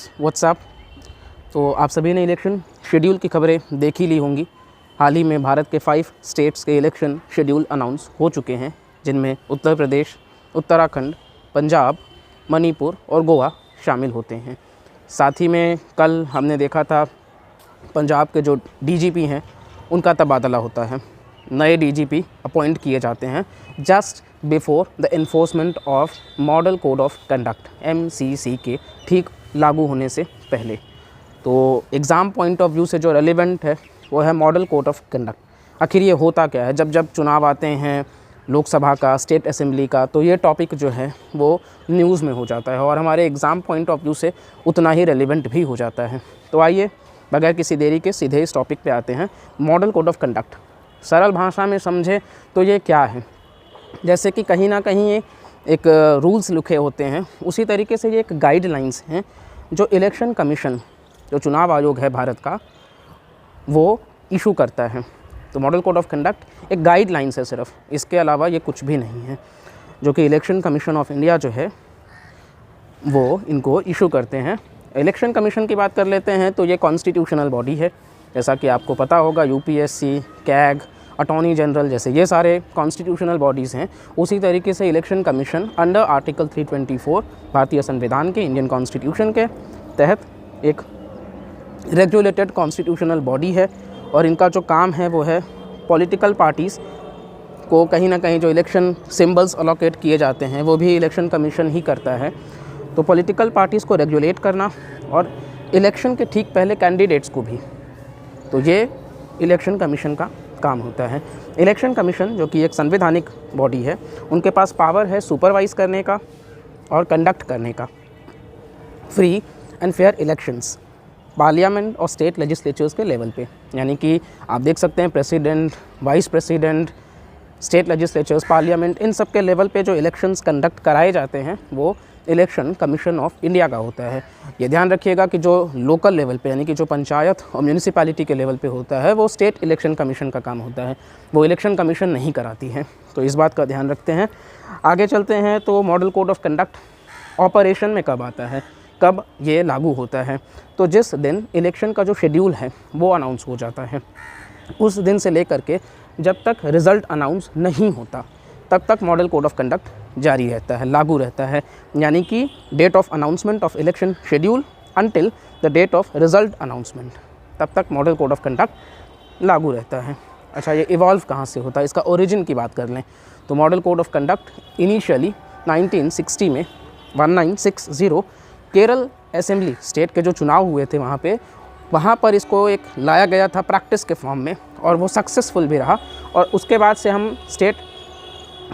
Guys what's up. तो आप सभी ने इलेक्शन शेड्यूल की खबरें देख ही ली होंगी। हाल ही में भारत के 5 स्टेट्स के इलेक्शन शेड्यूल अनाउंस हो चुके हैं, जिनमें उत्तर प्रदेश, उत्तराखंड, पंजाब, मणिपुर और गोवा शामिल होते हैं। साथ ही में कल हमने देखा था पंजाब के जो डीजीपी हैं उनका तबादला होता है। नए डीजीपी अपॉइंट किए जाते हैं just before the enforcement of model code of conduct MCC के ठीक लागू होने से पहले। तो एग्ज़ाम पॉइंट ऑफ व्यू से जो रेलिवेंट है वो है मॉडल कोड ऑफ कंडक्ट। आखिर ये होता क्या है? जब जब चुनाव आते हैं लोकसभा का, स्टेट असेंबली का, तो ये टॉपिक जो है वो न्यूज़ में हो जाता है और हमारे एग्ज़ाम पॉइंट ऑफ व्यू से उतना ही रेलिवेंट भी हो जाता है। तो आइए बगैर किसी देरी के सीधे इस टॉपिक पे आते हैं। मॉडल कोड ऑफ कंडक्ट सरल भाषा में समझे तो ये क्या है? जैसे कि कहीं ना कहीं ये एक रूल्स लिखे होते हैं, उसी तरीके से ये एक गाइडलाइंस हैं जो इलेक्शन कमीशन, जो चुनाव आयोग है भारत का, वो इशू करता है। तो मॉडल कोड ऑफ कंडक्ट एक गाइडलाइंस है सिर्फ, इसके अलावा ये कुछ भी नहीं है, जो कि इलेक्शन कमीशन ऑफ इंडिया जो है वो इनको इशू करते हैं। इलेक्शन कमीशन की बात कर लेते हैं तो ये कॉन्स्टिट्यूशनल बॉडी है। जैसा कि आपको पता होगा UPSC, कैग, अटॉर्नी जनरल जैसे ये सारे कॉन्स्टिट्यूशनल बॉडीज़ हैं। उसी तरीके से इलेक्शन कमीशन अंडर आर्टिकल 324 भारतीय संविधान के, इंडियन कॉन्स्टिट्यूशन के तहत एक रेगुलेटेड कॉन्स्टिट्यूशनल बॉडी है और इनका जो काम है वो है पॉलिटिकल पार्टीज़ को कहीं ना कहीं जो इलेक्शन सिंबल्स अलोकेट किए जाते हैं वो भी इलेक्शन कमीशन ही करता है। तो पॉलिटिकल पार्टीज़ को रेगुलेट करना और इलेक्शन के ठीक पहले कैंडिडेट्स को भी, तो ये इलेक्शन कमीशन का काम होता है। इलेक्शन कमीशन जो कि एक संवैधानिक बॉडी है, उनके पास पावर है सुपरवाइज़ करने का और कंडक्ट करने का free and fair elections parliament और स्टेट लेजिस्लेचर्स के लेवल पे। यानी कि आप देख सकते हैं president, vice president, state legislatures, parliament, इन सब के लेवल पे जो इलेक्शंस कंडक्ट कराए जाते हैं वो इलेक्शन कमीशन ऑफ इंडिया का होता है। ये ध्यान रखिएगा कि जो लोकल लेवल पे यानी कि जो पंचायत और म्यूनिसिपैलिटी के लेवल पे होता है वो स्टेट इलेक्शन कमीशन का काम होता है, वो इलेक्शन कमीशन नहीं कराती है। तो इस बात का ध्यान रखते हैं। आगे चलते हैं तो model code of conduct operation में कब आता है, कब ये लागू होता है? तो जिस दिन इलेक्शन का जो शेड्यूल है वो अनाउंस हो जाता है, उस दिन से लेकर के जब तक रिज़ल्ट अनाउंस नहीं होता तब तक मॉडल कोड ऑफ कंडक्ट जारी रहता है, लागू रहता है। यानी कि date of announcement of election schedule until the date of result announcement, तब तक मॉडल कोड ऑफ कंडक्ट लागू रहता है। अच्छा, ये इवॉल्व कहाँ से होता है, इसका ओरिजिन की बात कर लें तो model code of conduct initially 1960 में 1960 केरल असेंबली स्टेट के जो चुनाव हुए थे वहाँ पर इसको एक लाया गया था प्रैक्टिस के फॉर्म में और वो सक्सेसफुल भी रहा। और उसके बाद से हम स्टेट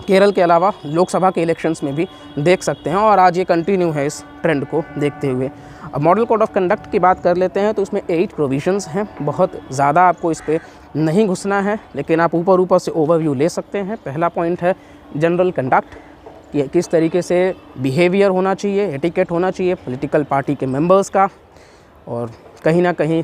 केरल के अलावा लोकसभा के इलेक्शंस में भी देख सकते हैं और आज ये कंटिन्यू है इस ट्रेंड को देखते हुए। अब मॉडल कोड ऑफ कंडक्ट की बात कर लेते हैं तो इसमें 8 प्रोविजंस हैं। बहुत ज़्यादा आपको इस पर नहीं घुसना है, लेकिन आप ऊपर से ओवरव्यू ले सकते हैं। पहला पॉइंट है जनरल कंडक्ट, कि किस तरीके से बिहेवियर होना चाहिए, एटिकेट होना चाहिए पॉलिटिकल पार्टी के मेंबर्स का। और कहीं ना कहीं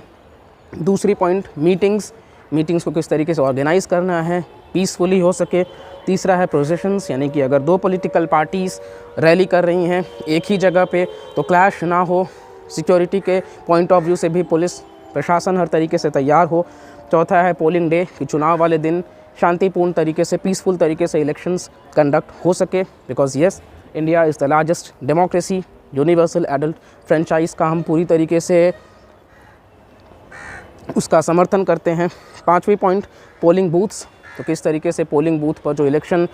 दूसरी पॉइंट मीटिंग्स को किस तरीके से ऑर्गेनाइज़ करना है, पीसफुली हो सके। तीसरा है प्रोसेशंस, यानी कि अगर 2 पॉलिटिकल पार्टीज़ रैली कर रही हैं एक ही जगह पे तो क्लैश ना हो। सिक्योरिटी के पॉइंट ऑफ व्यू से भी पुलिस प्रशासन हर तरीके से तैयार हो। चौथा है पोलिंग डे, कि चुनाव वाले दिन शांतिपूर्ण तरीके से, पीसफुल तरीके से इलेक्शंस कंडक्ट हो सके। Because yes, India is the largest democracy, universal adult franchise का हम पूरी तरीके से उसका समर्थन करते हैं। 5वीं पॉइंट पोलिंग बूथ्स, तो किस तरीके से पोलिंग बूथ पर जो इलेक्शन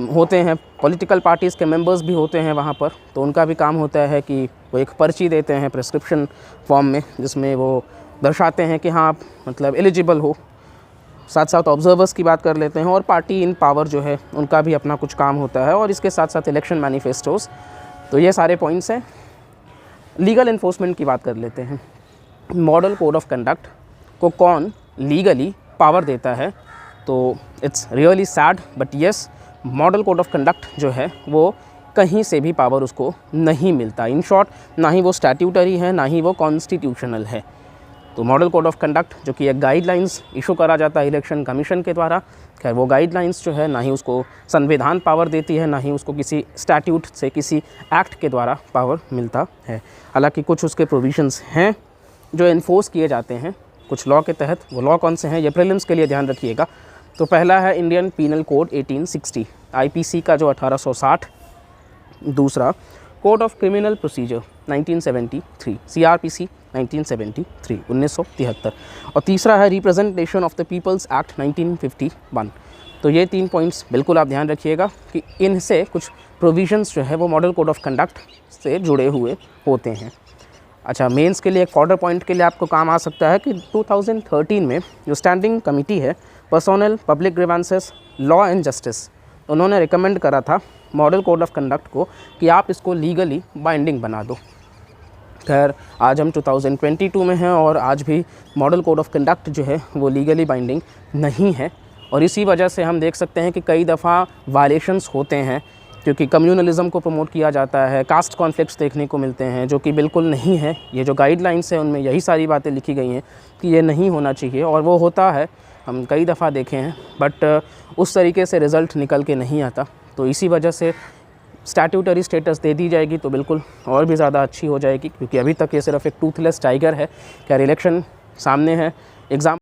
होते हैं, पॉलिटिकल पार्टीज़ के मेंबर्स भी होते हैं वहाँ पर, तो उनका भी काम होता है कि वो एक पर्ची देते हैं प्रिस्क्रिप्शन फॉर्म में, जिसमें वो दर्शाते हैं कि हाँ आप मतलब एलिजिबल हो। साथ साथ ऑब्जर्वर्स की बात कर लेते हैं और पार्टी इन पावर जो है उनका भी अपना कुछ काम होता है, और इसके साथ साथ इलेक्शन मैनिफेस्टोस। तो ये सारे पॉइंट्स हैं। लीगल इन्फोर्समेंट की बात कर लेते हैं। मॉडल कोड ऑफ कंडक्ट को कौन लीगली पावर देता है? तो it's really sad but yes, model code of conduct जो है वो कहीं से भी पावर उसको नहीं मिलता। इन शॉर्ट, ना ही वो स्टैट्यूटरी है ना ही वो कॉन्स्टिट्यूशनल है। तो मॉडल कोड ऑफ कंडक्ट जो कि एक गाइडलाइंस इशू करा जाता है इलेक्शन कमीशन के द्वारा, खैर वो गाइडलाइंस जो है ना ही उसको संविधान पावर देती है, ना ही उसको किसी स्टैट्यूट से किसी एक्ट के द्वारा पावर मिलता है। हालांकि कुछ उसके प्रोविजंस हैं जो इन्फोर्स किए जाते हैं कुछ लॉ के तहत। वो लॉ कौन से हैं ये प्रीलिम्स के लिए ध्यान रखिएगा। तो पहला है इंडियन पीनल कोड 1860 आईपीसी का जो 1860, दूसरा code of criminal procedure 1973 CrPC 1973 और तीसरा है representation of the people's act 1951। तो ये 3 पॉइंट्स बिल्कुल आप ध्यान रखिएगा कि इनसे कुछ प्रोविजंस जो है वो मॉडल कोड ऑफ कंडक्ट से जुड़े हुए होते हैं। अच्छा, मेंस के लिए एक फॉर्डर पॉइंट के लिए आपको काम आ सकता है कि 2013 में जो स्टैंडिंग कमिटी है personnel public grievances law and justice, उन्होंने रिकमेंड करा था मॉडल कोड ऑफ कंडक्ट को कि आप इसको लीगली बाइंडिंग बना दो। खैर आज हम 2022 में हैं और आज भी मॉडल कोड ऑफ कंडक्ट जो है वो लीगली बाइंडिंग नहीं है, और इसी वजह से हम देख सकते हैं कि कई दफ़ा वायलेशंस होते हैं, क्योंकि कम्युनलिज़म को प्रमोट किया जाता है, कास्ट कॉन्फ्लिक्ट्स देखने को मिलते हैं जो कि बिल्कुल नहीं है। ये जो गाइडलाइंस है उनमें यही सारी बातें लिखी गई हैं कि ये नहीं होना चाहिए, और वो होता है, हम कई दफ़ा देखे हैं, बट उस तरीके से रिज़ल्ट निकल के नहीं आता। तो इसी वजह से स्टैट्यूटरी स्टेटस दे दी जाएगी तो बिल्कुल और भी ज़्यादा अच्छी हो जाएगी, क्योंकि अभी तक ये सिर्फ एक टूथलेस टाइगर है। खैर इलेक्शन सामने है, एग्ज़ाम